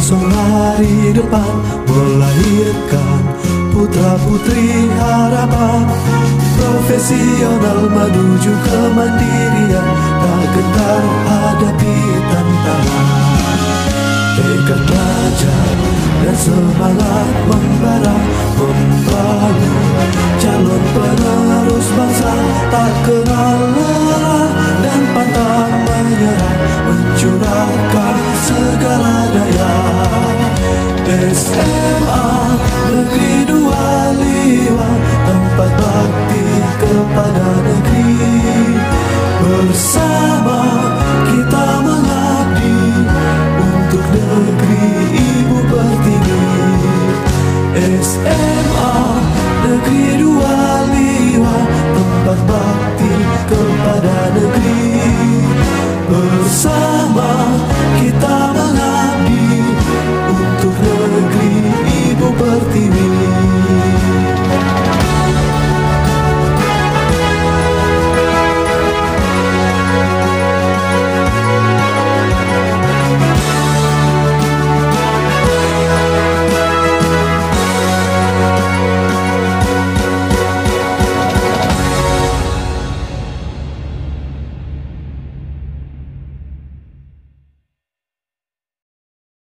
esok hari depan melahirkan putra-putri harapan, profesional menuju kemandirian, tak gentar hadapi tantangan. Tekad belajar dan semangat membara, membangun calon penerus bangsa, tak kenal lelah dan pantang menyerah, mencurahkan segala daya. SMA Negeri 25, tempat bakti kepada